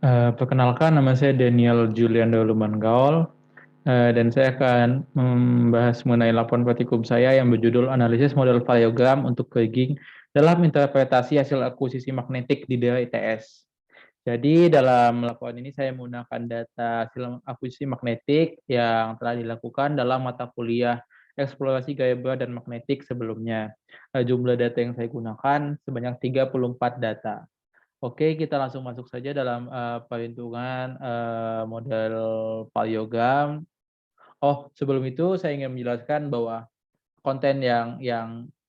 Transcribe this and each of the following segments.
Perkenalkan, nama saya Daniel Juliando Lumanggaol, dan saya akan membahas mengenai laporan praktikum saya yang berjudul Analisis Model Variogram untuk Kriging dalam Interpretasi Hasil Akuisisi Magnetik di daerah ITS. Jadi dalam laporan ini saya menggunakan data hasil akuisisi magnetik yang telah dilakukan dalam mata kuliah eksplorasi gaya berat dan magnetik sebelumnya. Jumlah data yang saya gunakan sebanyak 34 data. Oke, kita langsung masuk saja dalam perhitungan model variogram. Oh, sebelum itu saya ingin menjelaskan bahwa konten yang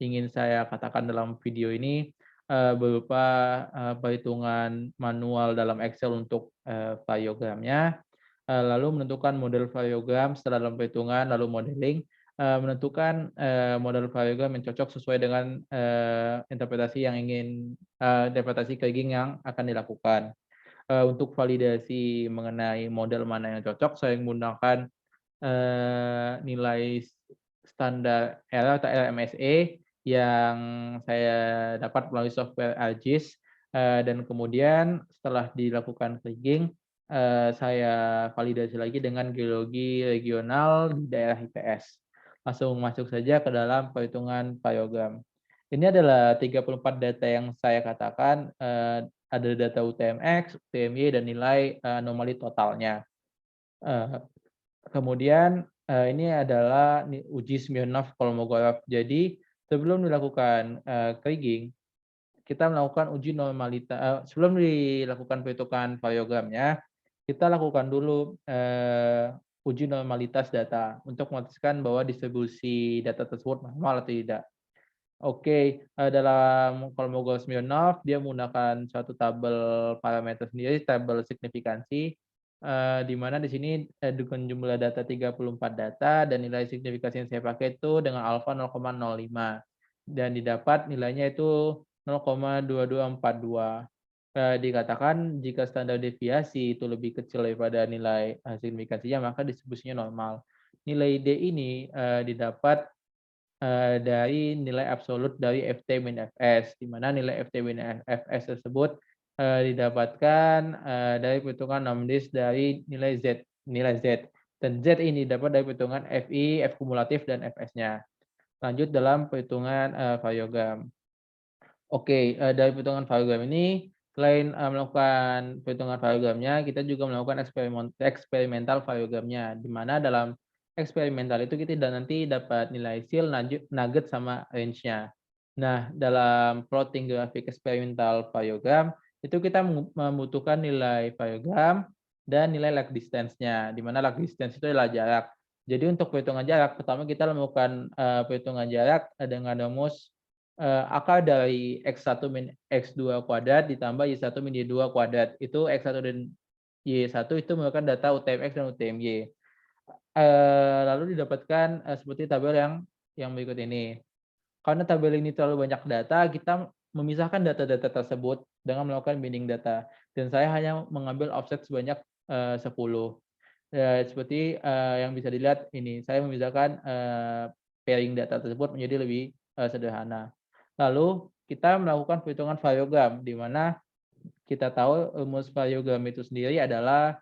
ingin saya katakan dalam video ini berupa perhitungan manual dalam Excel untuk variogramnya, lalu menentukan model variogram setelah dalam perhitungan, lalu modeling, menentukan model variogram yang cocok sesuai dengan interpretasi yang ingin interpretasi Kriging yang akan dilakukan. Untuk validasi mengenai model mana yang cocok, saya menggunakan nilai standar error atau LMSE yang saya dapat melalui software ArcGIS, dan kemudian setelah dilakukan Kriging, saya validasi lagi dengan geologi regional di daerah IPS. Langsung masuk saja ke dalam perhitungan variogram. Ini adalah 34 data yang saya katakan, ada data UTMX, UTMY, dan nilai anomali totalnya. Kemudian ini adalah uji Smirnov Kolmogorov. Jadi sebelum dilakukan Kriging, kita melakukan uji normalitas. Sebelum dilakukan perhitungan variogramnya, kita lakukan dulu uji normalitas data untuk memastikan bahwa distribusi data tersebut normal atau tidak. Oke, dalam Kolmogorov-Smirnov dia menggunakan suatu tabel parameter sendiri, tabel signifikansi, di mana di sini dengan jumlah data 34 data dan nilai signifikansi yang saya pakai itu dengan alfa 0,05 dan didapat nilainya itu 0,2242. Dikatakan jika standar deviasi itu lebih kecil daripada nilai signifikansinya, maka distribusinya normal. Nilai D ini didapat dari nilai absolut dari FT min Fs, di mana nilai FT min Fs tersebut didapatkan dari perhitungan NOMDIS dari nilai Z. Dan Z ini dapat dari perhitungan Fi, F kumulatif, dan Fs-nya. Lanjut dalam perhitungan variogram. Oke, dari perhitungan variogram ini, selain melakukan perhitungan variogramnya, kita juga melakukan eksperimental variogramnya, di mana dalam eksperimental itu kita nanti dapat nilai SIL, nugget, sama range-nya. Nah, dalam plotting grafik eksperimental variogram, itu kita membutuhkan nilai variogram dan nilai lag distance-nya, di mana lag distance itu adalah jarak. Jadi untuk perhitungan jarak, pertama kita melakukan perhitungan jarak dengan rumus akar dari X1 min X2 kuadrat ditambah Y1 min Y2 kuadrat. Itu X1 dan Y1 itu merupakan data UTMX dan UTMY. Lalu didapatkan seperti tabel yang berikut ini. Karena tabel ini terlalu banyak data, kita memisahkan data-data tersebut dengan melakukan binding data. Dan saya hanya mengambil offset sebanyak 10. Seperti yang bisa dilihat ini, saya memisahkan pairing data tersebut menjadi lebih sederhana. Lalu kita melakukan perhitungan variogram, di mana kita tahu rumus variogram itu sendiri adalah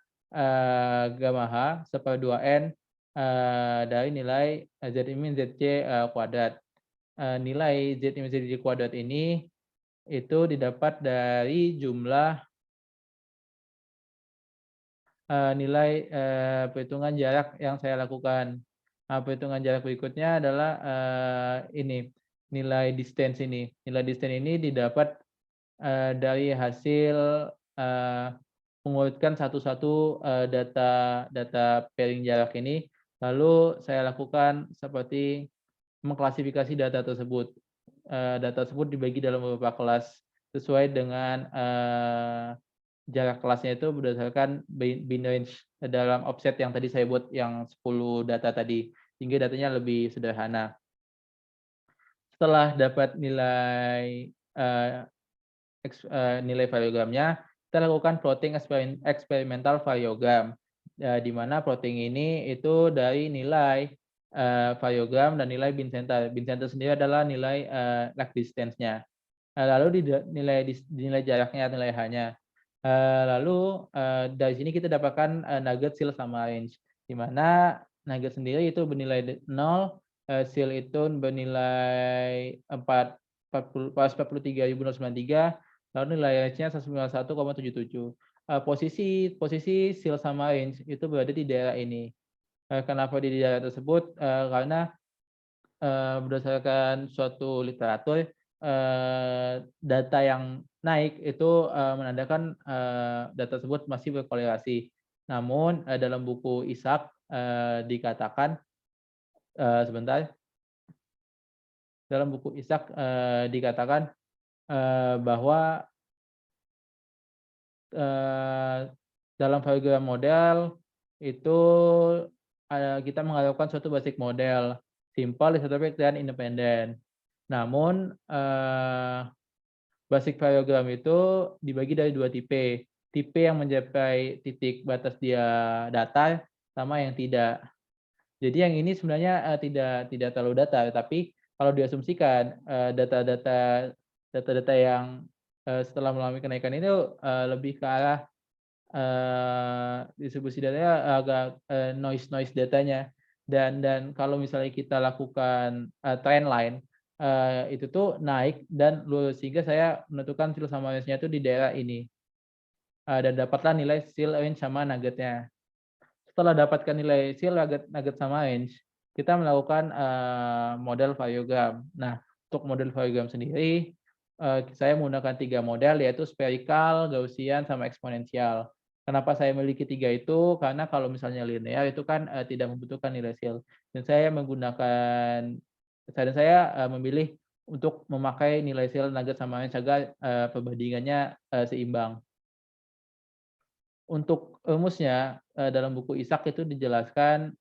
gamma H per 2N dari nilai Z min ZC kuadrat. Nilai Z min ZC kuadrat ini itu didapat dari jumlah nilai perhitungan jarak yang saya lakukan. Perhitungan jarak berikutnya adalah ini, nilai distance ini. Nilai distance ini didapat dari hasil mengurutkan satu-satu data pairing jarak ini, lalu saya lakukan seperti mengklasifikasi data tersebut. Data tersebut dibagi dalam beberapa kelas sesuai dengan jarak kelasnya itu berdasarkan bin range dalam offset yang tadi saya buat yang 10 data tadi, sehingga datanya lebih sederhana. Setelah dapat nilai nilai variogramnya, kita lakukan plotting eksperimental variogram, di mana plotting ini itu dari nilai variogram dan nilai bin center. Bin center sendiri adalah nilai lag distance-nya. Lalu di nilai jaraknya, nilai H-nya. Lalu, dari sini kita dapatkan, nugget, seal, sama range. Di mana nugget sendiri itu bernilai 0, seal itu bernilai 443.693, lalu nilai range-nya 191,77. Posisi posisi seal sama range itu berada di daerah ini. Kenapa di daerah tersebut? Karena berdasarkan suatu literatur, data yang naik itu, menandakan, data tersebut masih berkorelasi. Namun, dalam buku Ishak, dikatakan, sebentar, dalam buku Ishak, dikatakan, bahwa, eee, dalam variogram model itu, kita mengharapkan suatu basic model, simpel, isotropic, dan independen. Namun, basic variogram itu dibagi dari 2 tipe. Tipe yang mencapai titik batas dia datar, sama yang tidak. Jadi yang ini sebenarnya, tidak terlalu datar, tapi kalau diasumsikan, data-data yang, setelah mengalami kenaikan itu, lebih ke arah, distribusi datanya agak, noise datanya. Dan kalau misalnya kita lakukan, trend line, itu tuh naik dan lurus, sehingga saya menentukan seal sama range-nya itu di daerah ini, dan dapatlah nilai seal, range, sama nugget-nya. Setelah dapatkan nilai seal, nugget, sama range, kita melakukan, model variogram. Nah, untuk model variogram sendiri, saya menggunakan 3 model, yaitu spherical, Gaussian, sama eksponensial. Kenapa saya memiliki 3 itu? Karena kalau misalnya linear itu kan, tidak membutuhkan nilai seal, dan saya memilih untuk memakai nilai seal, nugget, sama range agar, perbandingannya, seimbang. Untuk rumusnya, dalam buku Ishak itu dijelaskan,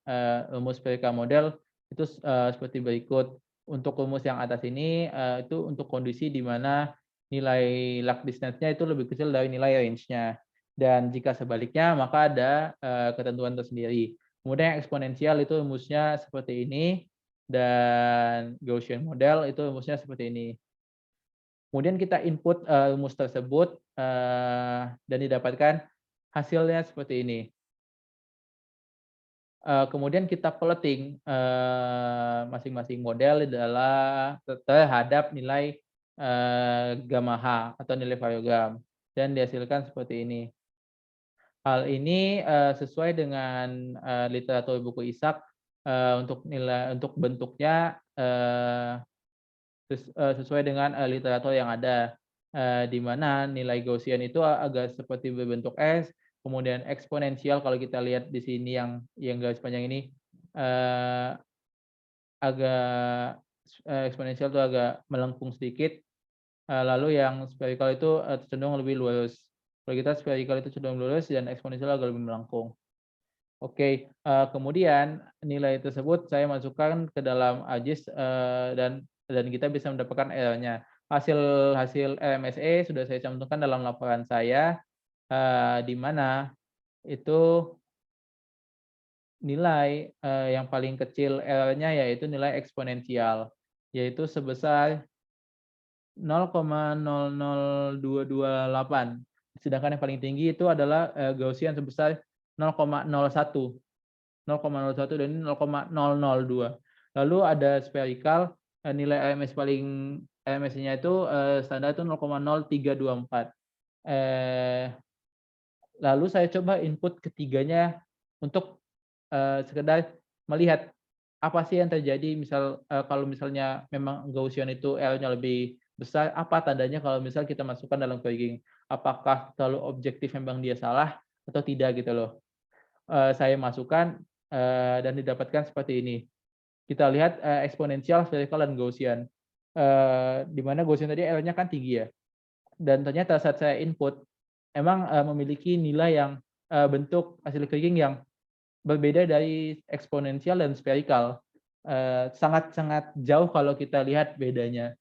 rumus PK model itu, seperti berikut. Untuk rumus yang atas ini, itu untuk kondisi di mana nilai luck distance-nya itu lebih kecil dari nilai range-nya. Dan jika sebaliknya, maka ada, ketentuan tersendiri. Kemudian yang eksponensial itu rumusnya seperti ini, dan Gaussian model itu rumusnya seperti ini. Kemudian kita input, rumus tersebut, dan didapatkan hasilnya seperti ini. Kemudian kita plating, masing-masing model adalah terhadap nilai, gamma H atau nilai variogram, dan dihasilkan seperti ini. Hal ini, sesuai dengan, literatur buku Ishak, untuk bentuknya, sesuai dengan, literatur yang ada, di mana nilai Gaussian itu agak seperti berbentuk S, kemudian eksponensial kalau kita lihat di sini yang garis panjang ini, eee, agak eksponensial itu agak melengkung sedikit, lalu yang spherical itu, cenderung lebih lurus. Kalau kita spherical itu cenderung lurus dan eksponensial agak lebih melengkung. Oke, kemudian nilai tersebut saya masukkan ke dalam AGIS, dan kita bisa mendapatkan error-nya. Hasil hasil LMSE sudah saya cantumkan dalam laporan saya, di mana itu nilai, yang paling kecil error-nya yaitu nilai eksponensial, yaitu sebesar 0,00228. Sedangkan yang paling tinggi itu adalah, Gaussian sebesar 0,01. 0,01 dan ini 0,002. Lalu ada spherical, nilai LMS-nya itu, standar itu 0,0324. Eh, Lalu saya coba input ketiganya untuk, sekedar melihat apa sih yang terjadi, kalau misalnya memang Gaussian itu L-nya lebih besar, apa tandanya kalau misal kita masukkan dalam kriging? Apakah terlalu objektif memang dia salah atau tidak gitu loh. Saya masukkan, dan didapatkan seperti ini. Kita lihat, eksponensial, spherical, dan Gaussian. Di mana Gaussian tadi L-nya kan tinggi ya, dan ternyata saat saya input, emang, memiliki nilai yang, bentuk hasil kriging yang berbeda dari eksponensial dan spherical. Sangat-sangat jauh kalau kita lihat bedanya.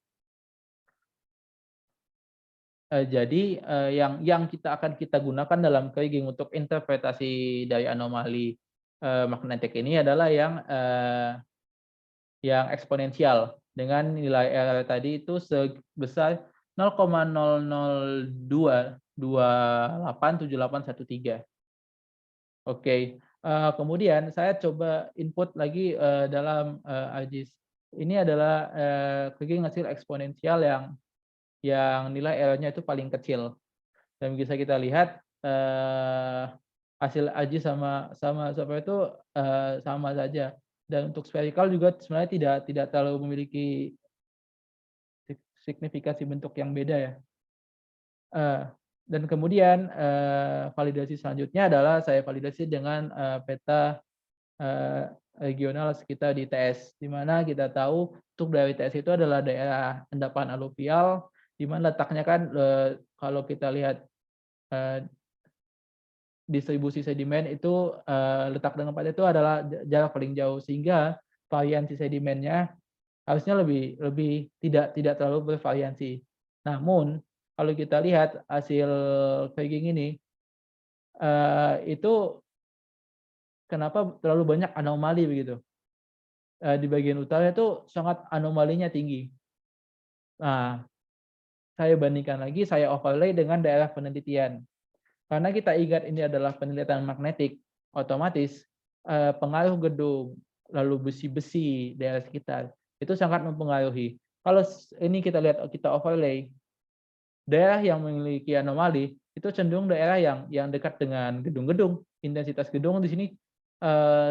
Jadi, yang kita gunakan dalam kriging untuk interpretasi dari anomali, magnetik ini adalah yang eksponensial dengan nilai R tadi itu sebesar 0,002. 287813. Oke, kemudian saya coba input lagi, dalam, ArcGIS. Ini adalah, kriging hasil eksponensial yang nilai error-nya itu paling kecil. Dan bisa kita lihat, hasil ArcGIS sama sama itu, sama saja. Dan untuk spherical juga sebenarnya tidak terlalu memiliki signifikasi bentuk yang beda ya. Eee, dan kemudian, validasi selanjutnya adalah saya validasi dengan, peta, eee, regional sekitar di ITS, di mana kita tahu untuk daerah ITS itu adalah daerah endapan aluvial, di mana letaknya kan, kalau kita lihat, eee, distribusi sedimen itu, letak dengan tempatnya itu adalah jarak paling jauh, sehingga variansi sedimennya harusnya lebih lebih tidak terlalu bervariansi. Namun, kalau kita lihat hasil kriging ini, itu kenapa terlalu banyak anomali begitu. Di bagian utara itu sangat anomalinya tinggi. Nah, saya bandingkan lagi, saya overlay dengan daerah penelitian. Karena kita ingat ini adalah penelitian magnetik, otomatis, pengaruh gedung, lalu besi-besi daerah sekitar, itu sangat mempengaruhi. Kalau ini kita lihat, kita overlay, daerah yang memiliki anomali, itu cenderung daerah yang dekat dengan gedung-gedung. Intensitas gedung di sini,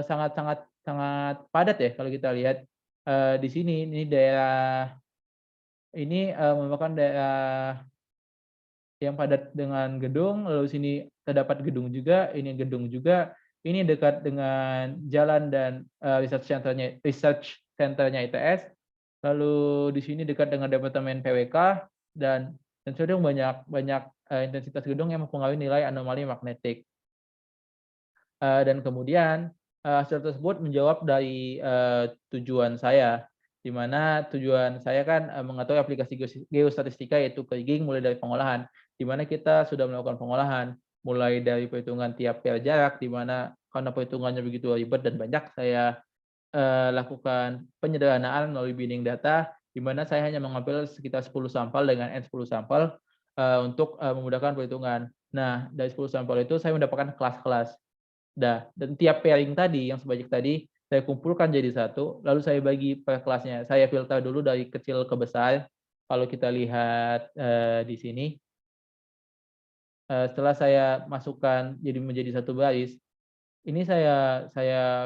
sangat sangat sangat padat ya kalau kita lihat, di sini, ini daerah ini, merupakan daerah yang padat dengan gedung, lalu sini terdapat gedung juga, ini gedung juga, ini dekat dengan jalan dan, research center-nya ITS, lalu di sini dekat dengan departemen PWK, dan cenderung banyak banyak, intensitas gedung yang mempengaruhi nilai anomali magnetik. Dan kemudian, hasil tersebut menjawab dari, tujuan saya, di mana tujuan saya kan, mengetahui aplikasi geostatistika yaitu kriging mulai dari pengolahan, di mana kita sudah melakukan pengolahan, mulai dari perhitungan tiap pair jarak, di mana karena perhitungannya begitu ribet dan banyak, saya, lakukan penyederhanaan melalui binding data, di mana saya hanya mengambil sekitar 10 sampel dengan N10 sampel, untuk, memudahkan perhitungan. Nah, dari 10 sampel itu saya mendapatkan kelas-kelas. Nah, dan tiap pairing tadi, yang sebanyak tadi, saya kumpulkan jadi satu, lalu saya bagi per kelasnya. Saya filter dulu dari kecil ke besar. Kalau kita lihat, di sini, setelah saya masukkan menjadi satu baris, ini saya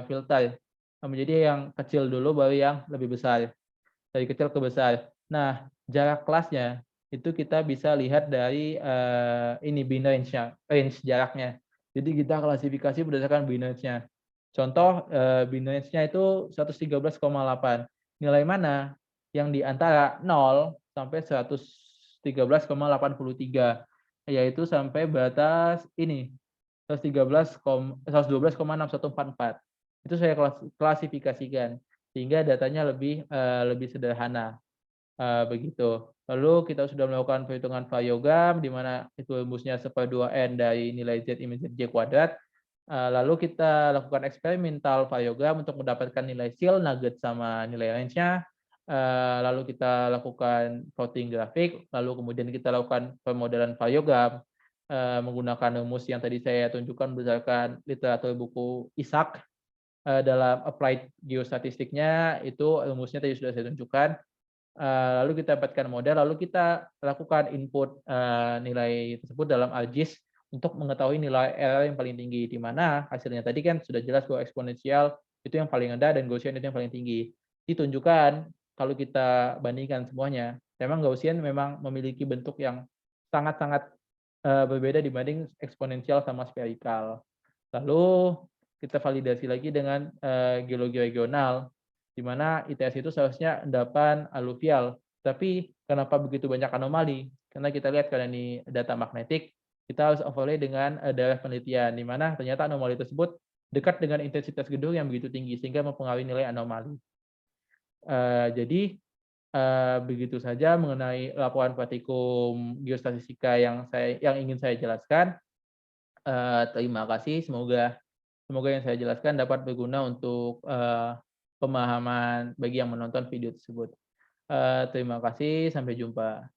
filter, menjadi yang kecil dulu, baru yang lebih besar, dari kecil ke besar. Nah, jarak kelasnya, itu kita bisa lihat dari, ini bin range-nya, range jaraknya. Jadi kita klasifikasi berdasarkan bin range-nya. Contoh, bin range-nya itu 113,8. Nilai mana yang di antara 0 sampai 113,83, yaitu sampai batas ini, 112,6144. Itu saya klasifikasikan, sehingga datanya lebih sederhana, begitu. Lalu kita sudah melakukan perhitungan variogram, di mana itu rumusnya 1/2n dari nilai Z image Z kuadrat. Lalu kita lakukan eksperimental variogram untuk mendapatkan nilai seal, nugget, sama nilai range-nya. Lalu kita lakukan plotting grafik, lalu kemudian kita lakukan pemodelan variogram, menggunakan rumus yang tadi saya tunjukkan berdasarkan literatur buku Isaac, dalam applied geostatistiknya, itu rumusnya tadi sudah saya tunjukkan. Lalu kita dapatkan model, lalu kita lakukan input, nilai tersebut dalam ArcGIS untuk mengetahui nilai error yang paling tinggi, di mana hasilnya tadi kan sudah jelas bahwa eksponensial itu yang paling rendah dan Gaussian itu yang paling tinggi. Ditunjukkan kalau kita bandingkan semuanya, memang Gaussian memang memiliki bentuk yang sangat-sangat, berbeda dibanding eksponensial sama spherical. Lalu kita validasi lagi dengan, geologi regional, di mana ITS itu seharusnya endapan aluvial. Tapi kenapa begitu banyak anomali? Karena kita lihat karena ini data magnetik, kita harus overlay dengan, daerah penelitian, di mana ternyata anomali tersebut dekat dengan intensitas gedung yang begitu tinggi, sehingga mempengaruhi nilai anomali. Jadi, begitu saja mengenai laporan praktikum geostatistika yang ingin saya jelaskan. Terima kasih, semoga semoga yang saya jelaskan dapat berguna untuk, pemahaman bagi yang menonton video tersebut. Terima kasih, sampai jumpa.